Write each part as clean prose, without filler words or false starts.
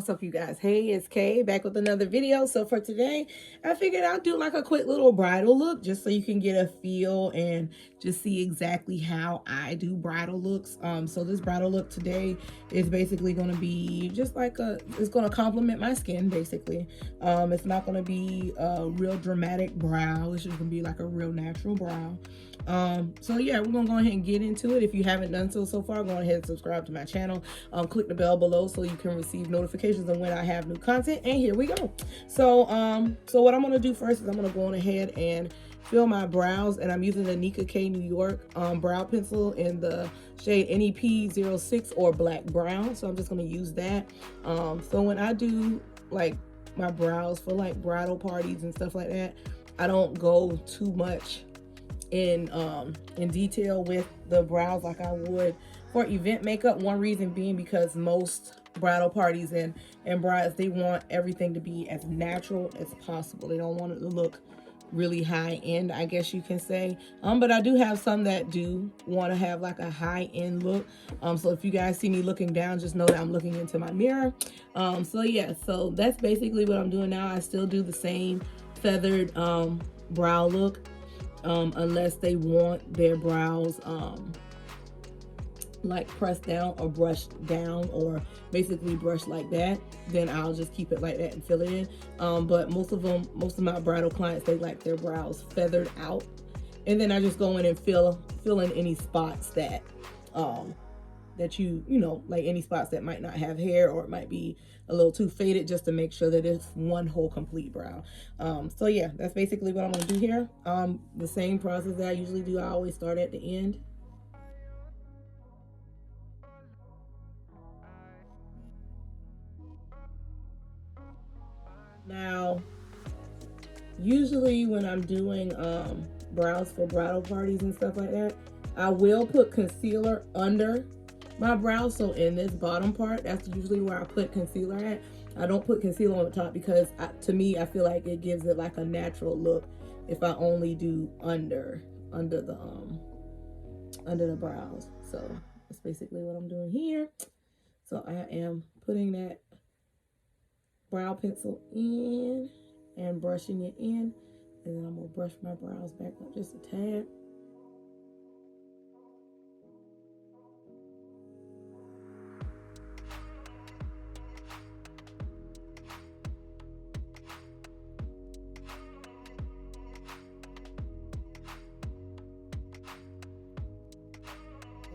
What's up, you guys? Hey, it's Kay back with another video. So for today, I figured I'll do like a quick little bridal look just so you can get a feel and just see exactly how I do bridal looks. So this bridal look today is basically going to be just like it's going to complement my skin basically. It's not going to be a real dramatic brow. It's just going to be like a real natural brow. So yeah, we're gonna go ahead and get into it. If you haven't done so far, go ahead and subscribe to my channel. Click the bell below so you can receive notifications on when I have new content. And here we go. So what I'm gonna do first is I'm gonna go on ahead and fill my brows, and I'm using the Nika K New York brow pencil in the shade NEP06 or black brown. So I'm just gonna use that. So when I do like my brows for like bridal parties and stuff like that, I don't go too much in detail with the brows like I would for event makeup. One reason being because most bridal parties and brides, they want everything to be as natural as possible. They don't want it to look really high end, I guess you can say. But I do have some that do want to have like a high end look. So if you guys see me looking down, just know that I'm looking into my mirror. So yeah, so that's basically what I'm doing now. I still do the same feathered brow look. Unless they want their brows like pressed down or brushed down or basically brushed like that, then I'll just keep it like that and fill it in. But most of my bridal clients, they like their brows feathered out, and then I just go in and fill in any spots that that you know, like any spots that might not have hair or it might be a little too faded, just to make sure that it's one whole complete brow. So yeah, that's basically what I'm gonna do here. The same process that I usually do. I always start at the end. Now, usually when I'm doing brows for bridal parties and stuff like that, I will put concealer under my brows. So in this bottom part, that's usually where I put concealer at. I don't put concealer on the top because to me, I feel like it gives it like a natural look if I only do under the brows. So that's basically what I'm doing here. So I am putting that brow pencil in and brushing it in, and then I'm gonna brush my brows back up just a tad.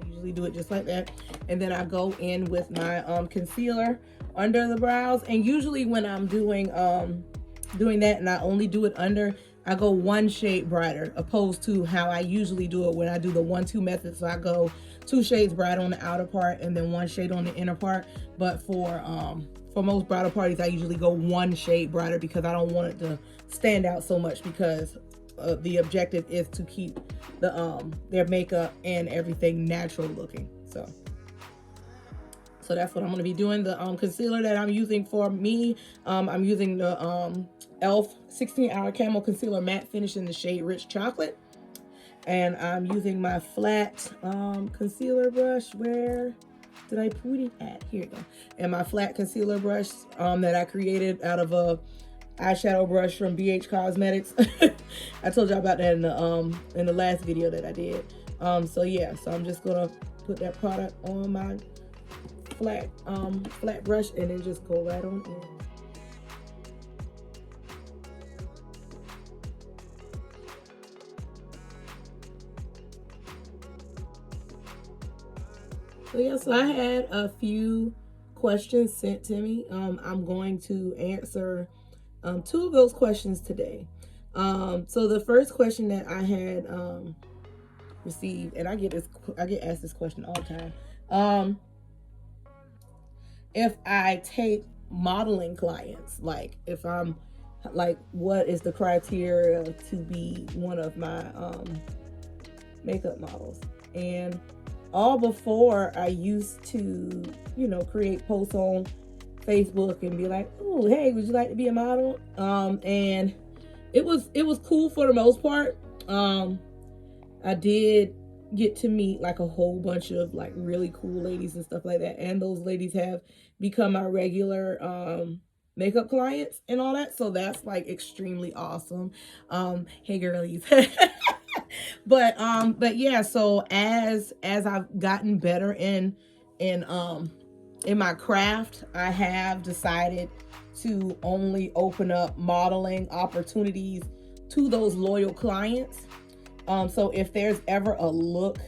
Usually do it just like that, and then I go in with my concealer under the brows. And usually when I'm doing that and I only do it under, I go one shade brighter, opposed to how I usually do it when I do the 1-2 method. So I go 2 shades brighter on the outer part and then 1 shade on the inner part. But for most bridal parties, I usually go 1 shade brighter because I don't want it to stand out so much, because the objective is to keep their makeup and everything natural looking. So that's what I'm going to be doing. The concealer that I'm using for me, I'm using the e.l.f. 16-Hour Camo Concealer Matte Finish in the shade Rich Chocolate. And I'm using my flat concealer brush. Where did I put it at? Here you go. And my flat concealer brush that I created out of a eyeshadow brush from BH Cosmetics. I told y'all about that in the last video that I did. So yeah, so I'm just gonna put that product on my flat brush and then just go right on in. So yeah, so I had a few questions sent to me. I'm going to answer 2 of those questions today. So the first question that I had received, and I get asked this question all the time. If I take modeling clients, like if I'm like, what is the criteria to be one of my makeup models? And all before, I used to, you know, create posts on Facebook and be like, oh, hey, would you like to be a model? And it was cool for the most part. I did get to meet like a whole bunch of like really cool ladies and stuff like that, and those ladies have become my regular makeup clients and all that, so that's like extremely awesome. Hey girlies. But yeah, so as I've gotten better in my craft, I have decided to only open up modeling opportunities to those loyal clients. So if there's ever a look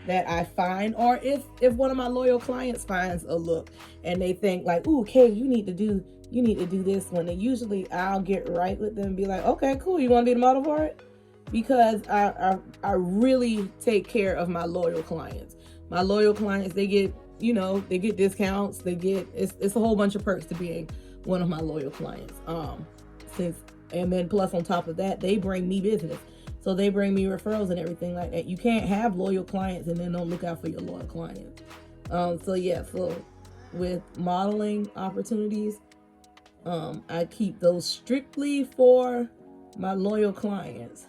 that I find, or if one of my loyal clients finds a look and they think like, "Ooh, Kay, you need to do this one," and usually I'll get right with them and be like, "Okay, cool, you want to be the model for it?" Because I really take care of my loyal clients. My loyal clients, they get, you know, they get discounts, they get, it's a whole bunch of perks to being one of my loyal clients. And then plus on top of that, they bring me business. So they bring me referrals and everything like that. You can't have loyal clients and then don't look out for your loyal clients. So yeah, so with modeling opportunities, I keep those strictly for my loyal clients.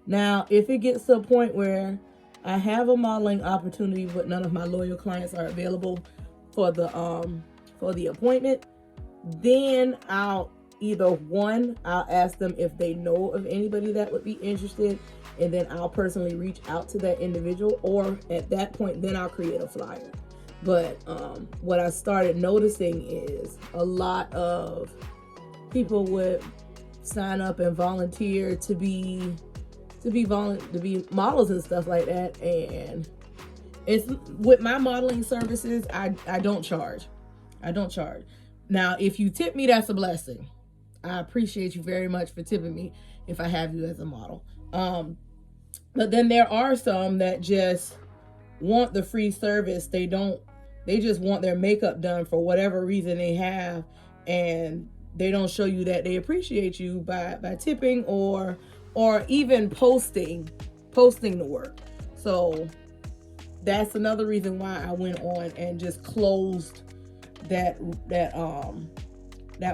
Now, if it gets to a point where I have a modeling opportunity, but none of my loyal clients are available for the appointment, then I'll ask them if they know of anybody that would be interested, and then I'll personally reach out to that individual, or at that point, then I'll create a flyer. But what I started noticing is a lot of people would sign up and volunteer to be models and stuff like that, and it's with my modeling services, I don't charge. Now, if you tip me, that's a blessing. I appreciate you very much for tipping me if I have you as a model. But then there are some that just want the free service. They just want their makeup done for whatever reason they have, and they don't show you that they appreciate you by tipping or even posting the work. So that's another reason why I went on and just closed that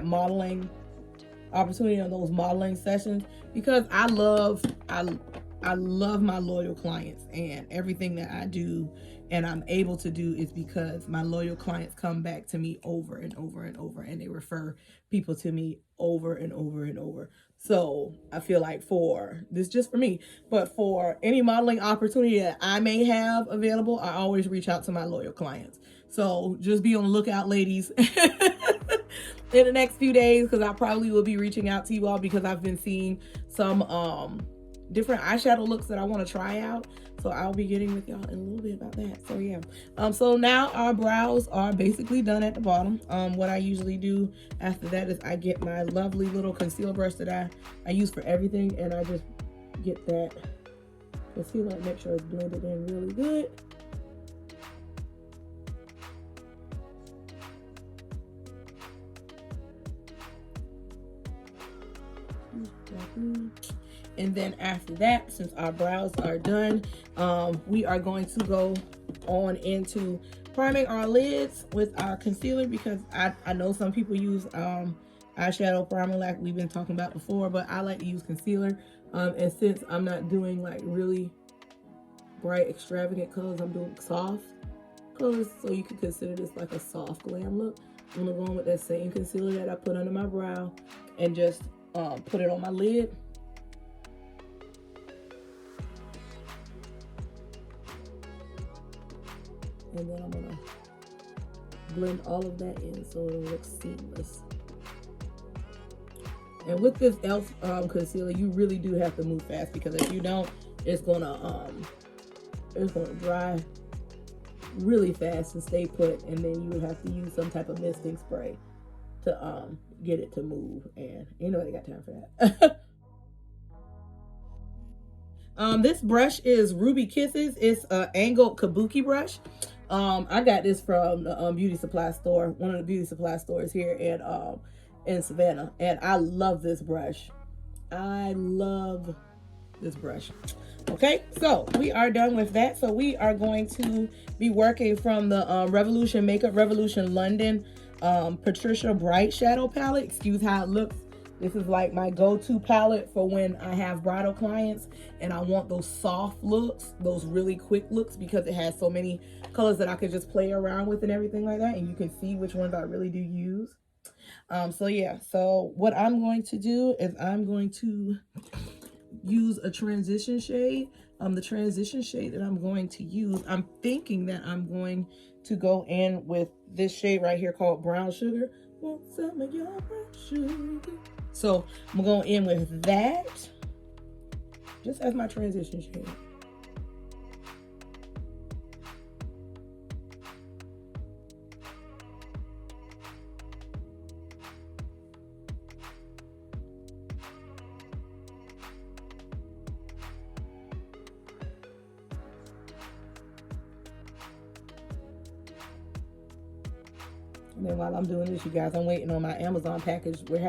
modeling opportunity on those modeling sessions, because I love my loyal clients, and everything that I do and I'm able to do is because my loyal clients come back to me over and over and over, and they refer people to me over and over and over. So I feel like for this, just for me, but for any modeling opportunity that I may have available, I always reach out to my loyal clients. So just be on the lookout, ladies, in the next few days, because I probably will be reaching out to you all, because I've been seeing some different eyeshadow looks that I want to try out. So I'll be getting with y'all in a little bit about that. So yeah. So now our brows are basically done at the bottom. What I usually do after that is I get my lovely little concealer brush that I use for everything, and I just get that concealer and make sure it's blended in really good. And then after that, since our brows are done, we are going to go on into priming our lids with our concealer, because I know some people use eyeshadow primer like we've been talking about before, but I like to use concealer. And since I'm not doing like really bright extravagant colors, I'm doing soft colors, so you can consider this like a soft glam look. I'm gonna go on with that same concealer that I put under my brow and just put it on my lid. And then I'm gonna blend all of that in so it'll look seamless. And with this e.l.f. Concealer, you really do have to move fast, because if you don't, it's gonna dry really fast and stay put, and then you would have to use some type of misting spray to get it to move, and ain't nobody got time for that. This brush is Ruby Kisses. It's an angled kabuki brush. I got this from the beauty supply store, one of the beauty supply stores here in Savannah, and I love this brush. I love this brush. Okay, so we are done with that. So we are going to be working from the Makeup Revolution London Patricia Bright Shadow Palette. Excuse how it looks This is like my go-to palette for when I have bridal clients and I want those soft looks, those really quick looks, because it has so many colors that I could just play around with and everything like that. And you can see which ones I really do use. So yeah, so what I'm going to do is I'm going to use a transition shade. The transition shade that I'm going to use, I'm thinking that I'm going to go in with this shade right here called Brown Sugar. Want some of your brown sugar? So I'm going in with that just as my transition shade. And then while I'm doing this, you guys, I'm waiting on my Amazon package. We're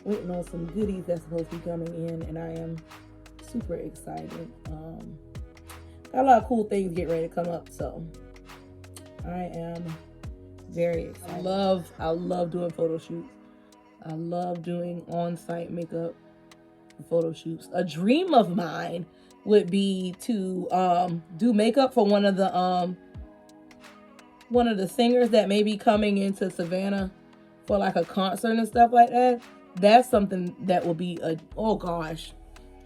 waiting on some goodies that's supposed to be coming in, and I am super excited. Got a lot of cool things getting ready to come up, so I am very excited. I love doing photo shoots. I love doing on-site makeup photo shoots. A dream of mine would be to do makeup for one of the singers that may be coming into Savannah for like a concert and stuff like that. That's something that will be oh gosh,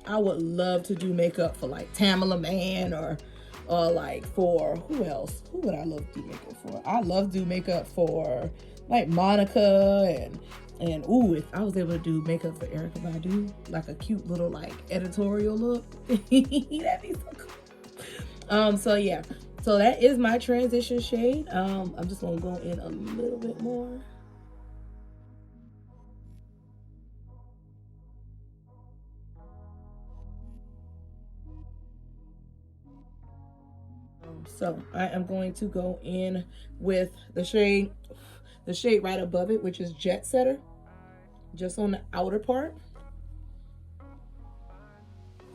I would love to do makeup for like Tamala Man or like for who else? Who would I love to do makeup for? I love to do makeup for like Monica and ooh, if I was able to do makeup for Erykah Badu, like a cute little like editorial look, that'd be so cool. So yeah. So that is my transition shade. I'm just gonna go in a little bit more. So I am going to go in with the shade right above it, which is Jet Setter, just on the outer part.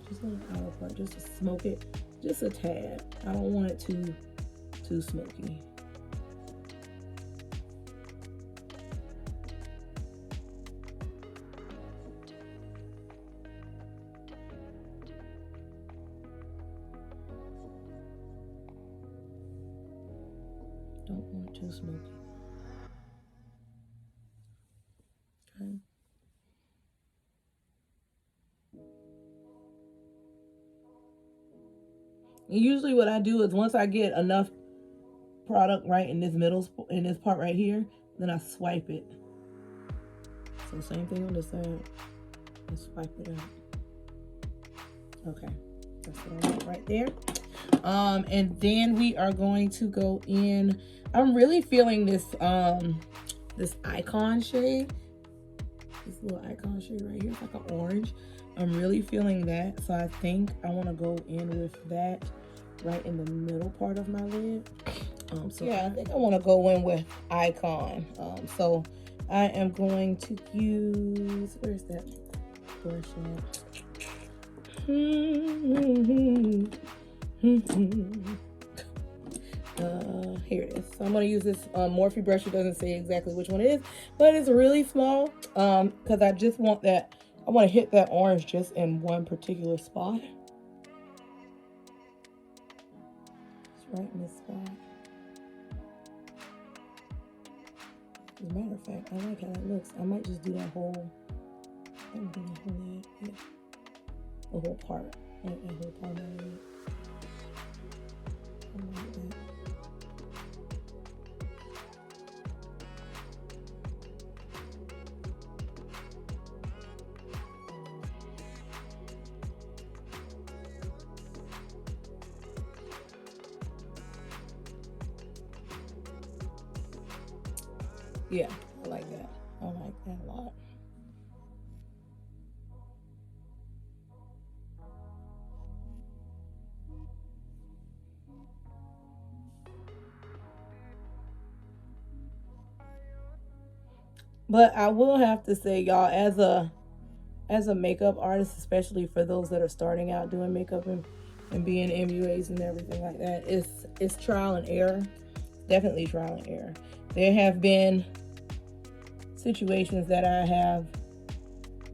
Just on the outer part, just to smoke it, just a tad. I don't want it too smoky. Don't want too smoky. Okay. And usually what I do is once I get enough product right in this part right here, then I swipe it. So same thing on this side. And swipe it out. Okay. That's what I want right there. And then we are going to go in. I'm really feeling this this icon shade. This little icon shade right here. It's like an orange. I'm really feeling that. So I think I want to go in with that right in the middle part of my lid. So yeah, I think I want to go in with icon. So I am going to use, where's that brush at? Here it is. So I'm going to use this Morphe brush. It doesn't say exactly which one it is, but it's really small because I just want that. I want to hit that orange just in one particular spot. It's right in this spot. As a matter of fact, I like how that looks. I might just do that whole. I'm doing the whole part. Like that whole part of it. Like that. Yeah, I like that. I like that a lot. But I will have to say, y'all, as a makeup artist, especially for those that are starting out doing makeup and being MUAs and everything like that, it's trial and error. Definitely trial and error. There have been situations that I have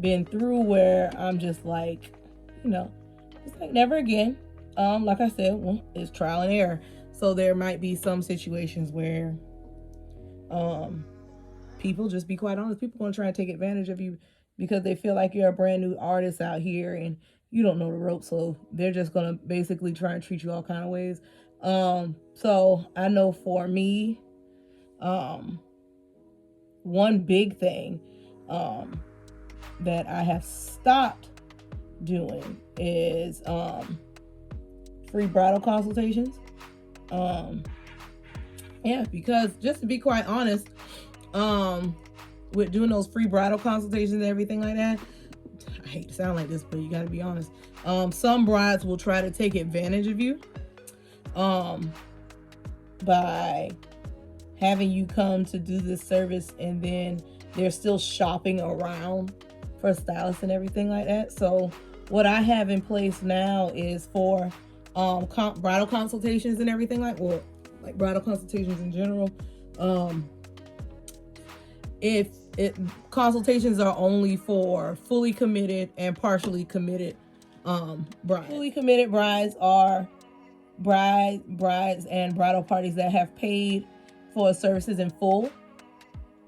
been through where I'm just like, it's like never again. Like I said, well, it's trial and error. So there might be some situations where people, just be quite honest, people going to try and take advantage of you because they feel like you're a brand new artist out here and you don't know the ropes. So they're just going to basically try and treat you all kind of ways. So I know for me, one big thing that I have stopped doing is free bridal consultations. Yeah, because just to be quite honest, with doing those free bridal consultations and everything like that, I hate to sound like this, but you got to be honest. Some brides will try to take advantage of you by having you come to do this service, and then they're still shopping around for stylists and everything like that. So what I have in place now is for bridal consultations and everything like bridal consultations in general. If consultations are only for fully committed and partially committed brides. Fully committed brides are brides and bridal parties that have paid for services in full,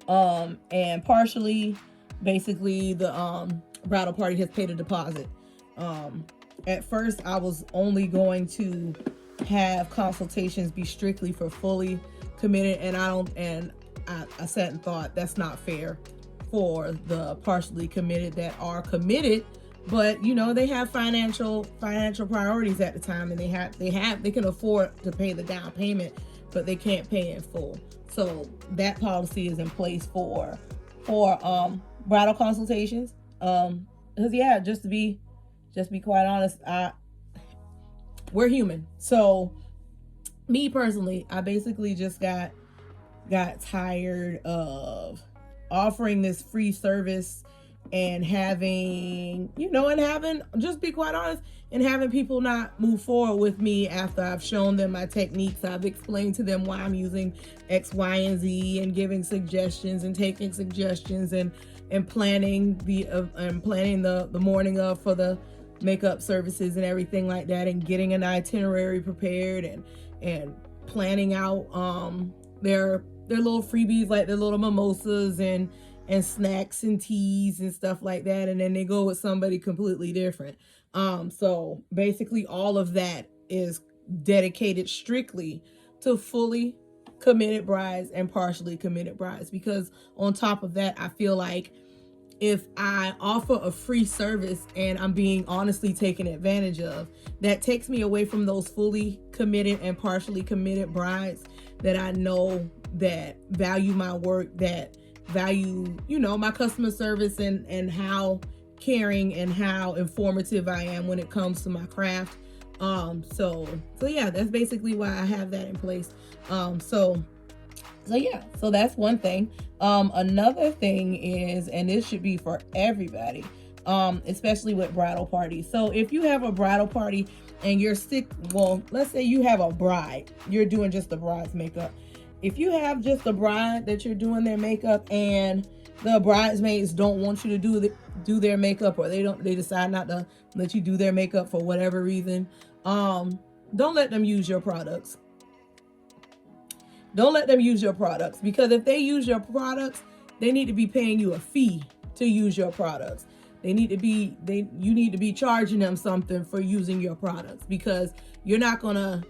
and partially, basically the bridal party has paid a deposit. At first I was only going to have consultations be strictly for fully committed, and I sat and thought that's not fair for the partially committed that are committed, but they have financial priorities at the time, and they can afford to pay the down payment, but they can't pay in full. So that policy is in place for bridal consultations. Because yeah, just to be quite honest, we're human. So me personally, I basically just got tired of offering this free service and having just be quite honest, and having people not move forward with me after I've shown them my techniques. I've explained to them why I'm using X, Y, and Z, and giving suggestions and taking suggestions and planning the morning of for the makeup services and everything like that, and getting an itinerary prepared and planning out their little freebies, like their little mimosas and snacks and teas and stuff like that, and then they go with somebody completely different. So basically all of that is dedicated strictly to fully committed brides and partially committed brides, because on top of that, I feel like if I offer a free service and I'm being honestly taken advantage of, that takes me away from those fully committed and partially committed brides that I know that value my work, that value, my customer service and how caring and how informative I am when it comes to my craft. So yeah, that's basically why I have that in place. So that's one thing. Another thing is, and this should be for everybody, especially with bridal parties. So if you have a bridal party and let's say you have a bride, you're doing just the bride's makeup. If you have just a bride that you're doing their makeup and the bridesmaids don't want you to do their makeup, or they decide not to let you do their makeup for whatever reason, don't let them use your products. Don't let them use your products, because if they use your products, they need to be paying you a fee to use your products. You need to be charging them something for using your products, because you're not gonna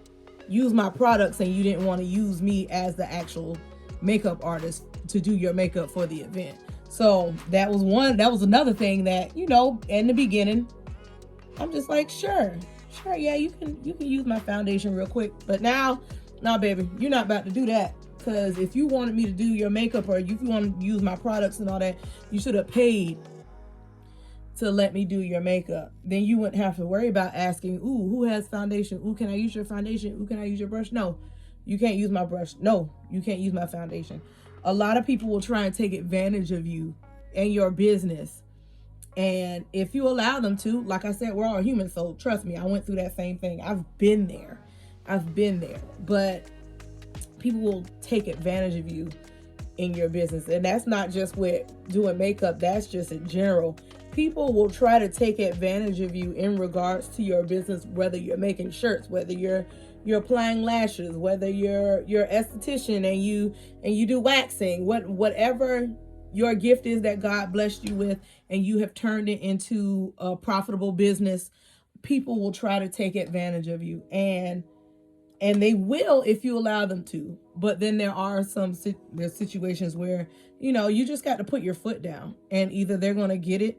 use my products and you didn't want to use me as the actual makeup artist to do your makeup for the event. So that was another thing that, in the beginning, I'm just like, sure, yeah, you can use my foundation real quick. But now, baby, you're not about to do that. Because if you wanted me to do your makeup, or if you want to use my products and all that, you should have paid to let me do your makeup. Then you wouldn't have to worry about asking, ooh, who has foundation? Ooh, can I use your foundation? Ooh, can I use your brush? No, you can't use my brush. No, you can't use my foundation. A lot of people will try and take advantage of you and your business. And if you allow them to, like I said, we're all human. So trust me, I went through that same thing. I've been there. But people will take advantage of you in your business. And that's not just with doing makeup, that's just in general. People will try to take advantage of you in regards to your business, whether you're making shirts, whether you're applying lashes, whether you're esthetician and you do waxing, whatever your gift is that God blessed you with, and you have turned it into a profitable business. People will try to take advantage of you, and they will if you allow them to. But then there are there's situations where you just got to put your foot down, and either they're going to get it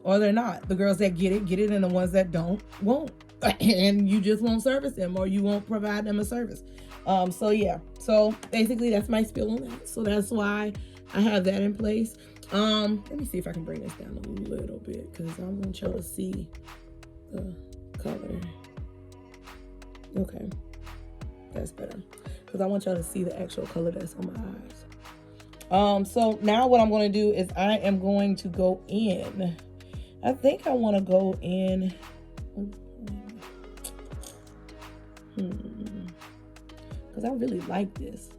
or they're not. The girls that get it, and the ones that don't won't. And you just won't service them, or you won't provide them a service. So yeah. So basically that's my spiel on that. So that's why I have that in place. Let me see if I can bring this down a little bit, because I want y'all to see the color. Okay. That's better. Because I want y'all to see the actual color that's on my eyes. So now what I'm going to do is I am going to go in. I think I want to go in. Because I really like this.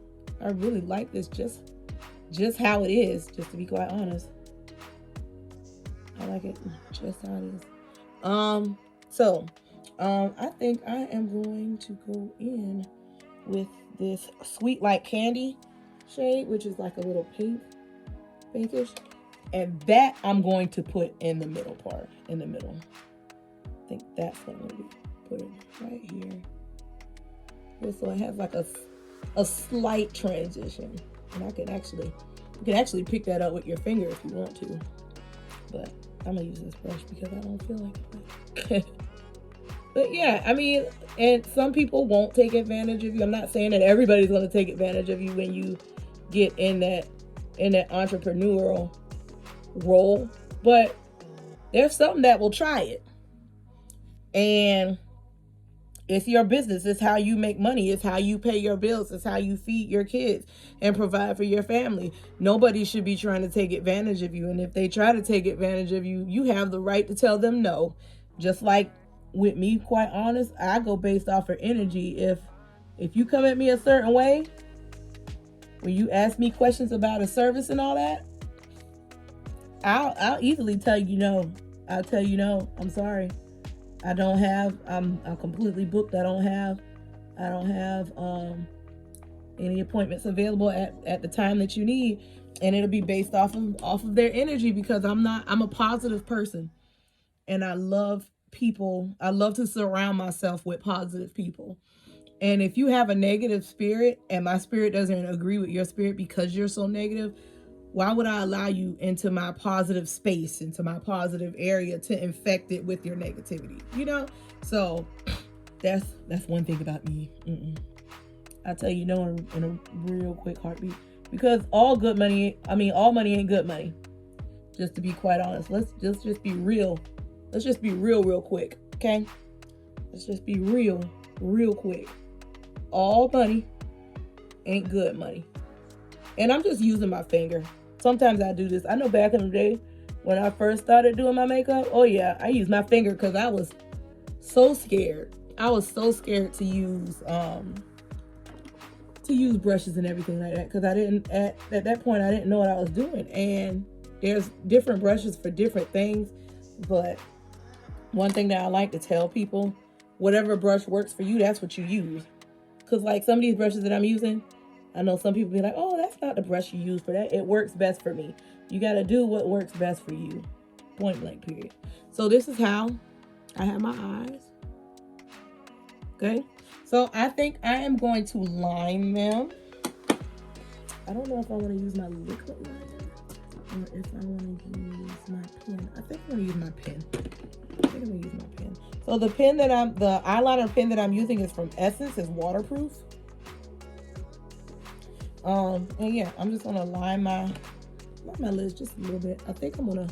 I really like this just how it is, just to be quite honest. I like it just how it is. So I think I am going to go in with this Sweet Like Candy shade, which is like a little pinkish. And that I'm going to put in the middle part, in the middle. I think that's what I'm going to put it right here. Just so it has like a slight transition. And you can actually pick that up with your finger if you want to. But I'm going to use this brush because I don't feel like it. But yeah, I mean, and some people won't take advantage of you. I'm not saying that everybody's going to take advantage of you when you get in that entrepreneurial role, but there's some that will try it. And it's your business. It's how you make money. It's how you pay your bills. It's how you feed your kids and provide for your family. Nobody should be trying to take advantage of you. And if they try to take advantage of you, you have the right to tell them no. Just like with me, quite honest, I go based off of energy. If you come at me a certain way, when you ask me questions about a service and all that, I'll easily tell you no. I'll tell you no. I'm sorry. I'm completely booked. I don't have any appointments available at the time that you need, and it'll be based off of their energy, because I'm a positive person, and I love people. I love to surround myself with positive people. And if you have a negative spirit and my spirit doesn't agree with your spirit because you're so negative, why would I allow you into my positive space, into my positive area, to infect it with your negativity? So that's one thing about me. I tell you no in a real quick heartbeat, because all money ain't good money. Just to be quite honest, let's just be real. Let's just be real quick, okay? Let's just be real quick. All money ain't good money. And I'm just using my finger. Sometimes I do this. I know back in the day when I first started doing my makeup, oh yeah, I used my finger because I was so scared. I was so scared to use brushes and everything like that, because I didn't at that point I didn't know what I was doing. And there's different brushes for different things, but one thing that I like to tell people, whatever brush works for you, that's what you use. Because like some of these brushes that I'm using, I know some people be like, oh, that's not the brush you use for that. It works best for me. You got to do what works best for you. Point blank, period. So this is how I have my eyes. Okay. So I think I am going to line them. I don't know if I want to use my liquid liner or if I want to use my pen. I think I'm going to use my pen. So the eyeliner pen that I'm using is from Essence. It's waterproof. And yeah, I'm just gonna line my lids just a little bit. I think I'm gonna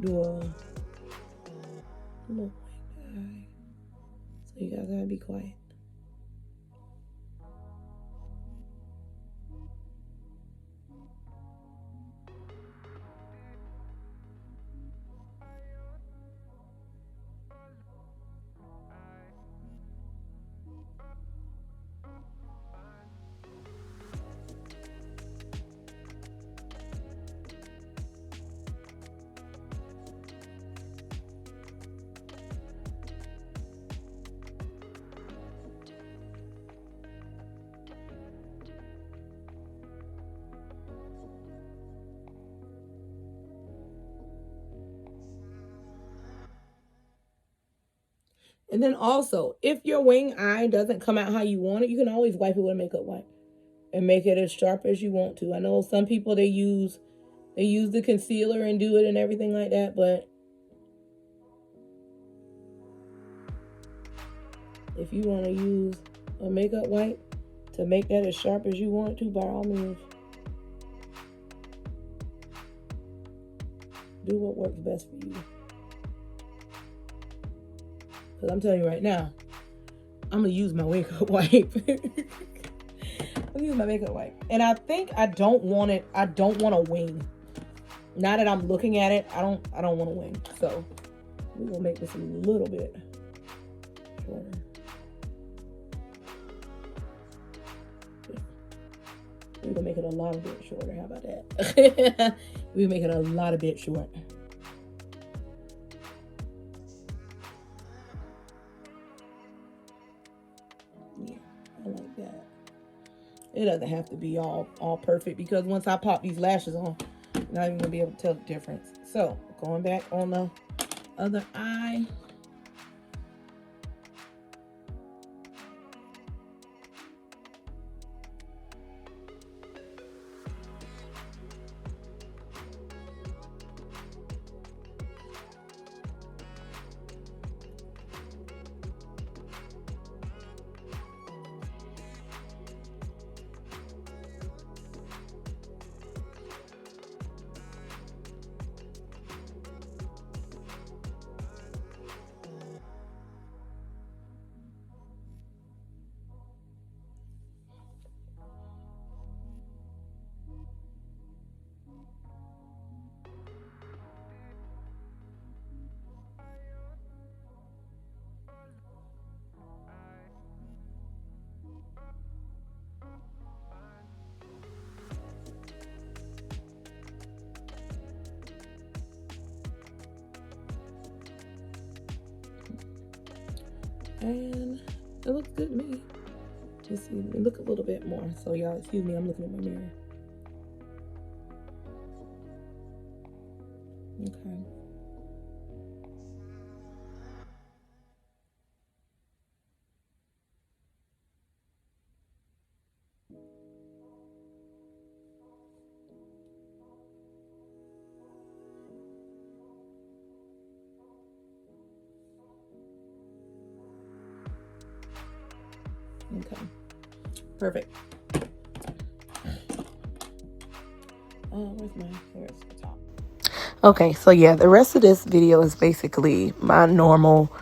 do a little eye. So you guys gotta be quiet. And then also, if your wing eye doesn't come out how you want it, you can always wipe it with a makeup wipe and make it as sharp as you want to. I know some people they use the concealer and do it and everything like that, but if you want to use a makeup wipe to make that as sharp as you want to, by all means, do what works best for you. Because I'm telling you right now, I'm going to use my makeup wipe. I'm using my makeup wipe. And I think I don't want it. I don't want a wing. Now that I'm looking at it, I don't want a wing. So we're going to make this a little bit shorter. We're going to make it a lot of bit shorter. How about that? We make it a lot of bit short. Yeah, I like that. It doesn't have to be all perfect, because once I pop these lashes on, I'm not even going to be able to tell the difference. So going back on the other eye. And it looks good to me. Just see me look a little bit more. So y'all, excuse me, I'm looking at my mirror. Okay. Okay. Perfect. Where's my hair? It's the top. Okay, so yeah, the rest of this video is basically my normal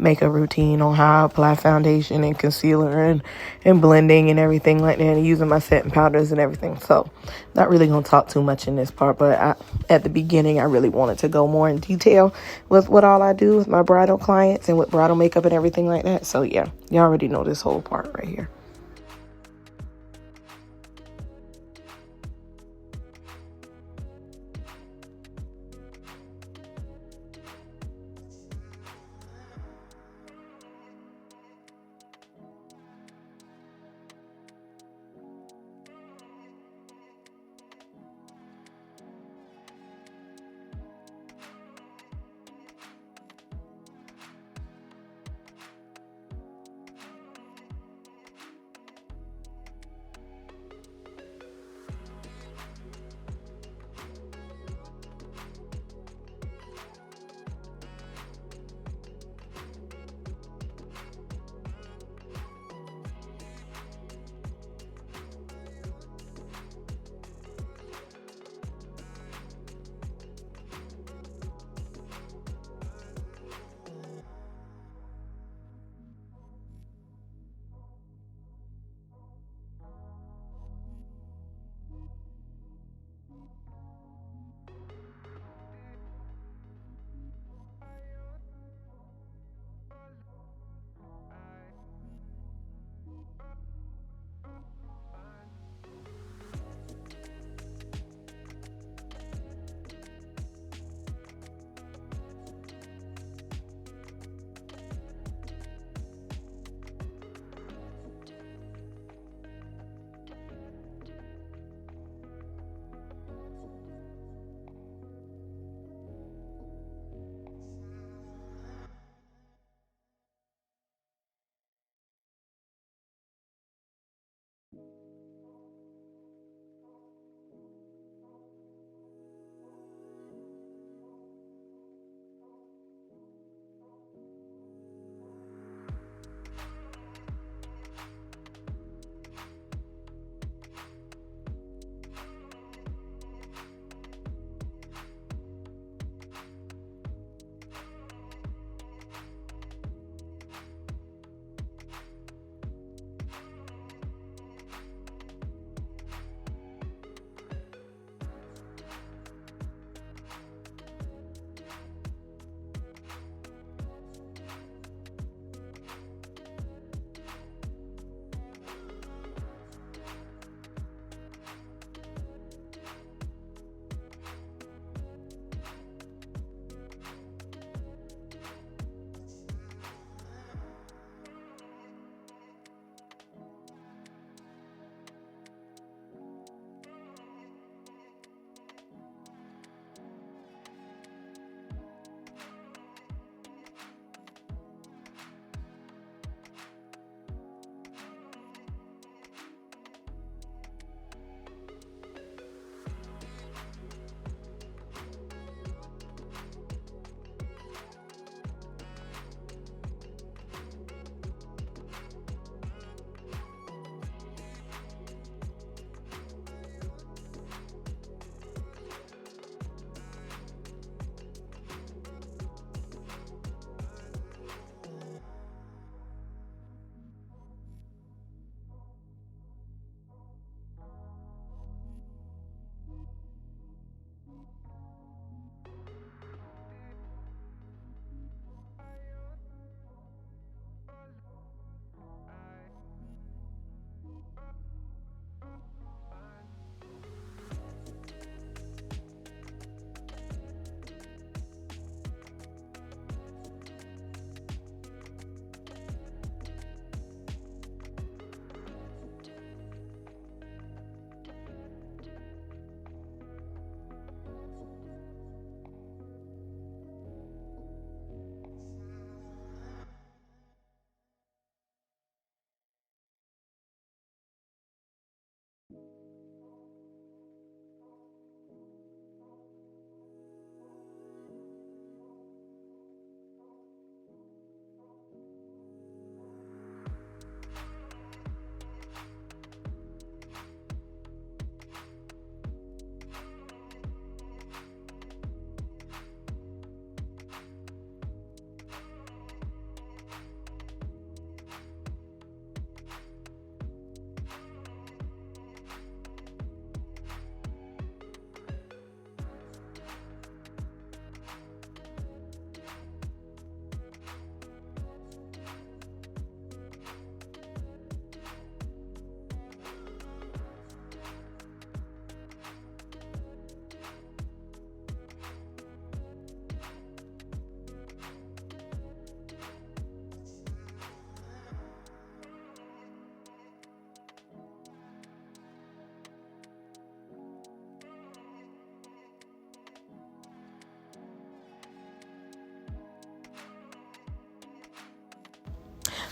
makeup routine on how I apply foundation and concealer and blending and everything like that, and using my setting powders and everything. So not really going to talk too much in this part, but at the beginning I really wanted to go more in detail with what all I do with my bridal clients and with bridal makeup and everything like that. So yeah, you already know this whole part right here.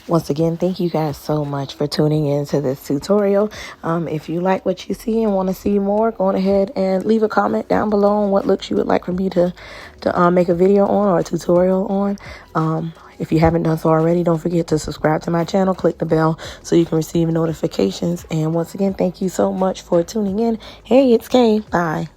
Once again, thank you guys so much for tuning in to this tutorial. If you like what you see and want to see more, go ahead and leave a comment down below on what looks you would like for me to make a video on or a tutorial on. If you haven't done so already, don't forget to subscribe to my channel. Click the bell so you can receive notifications. And once again, thank you so much for tuning in. Hey, it's Kay. Bye.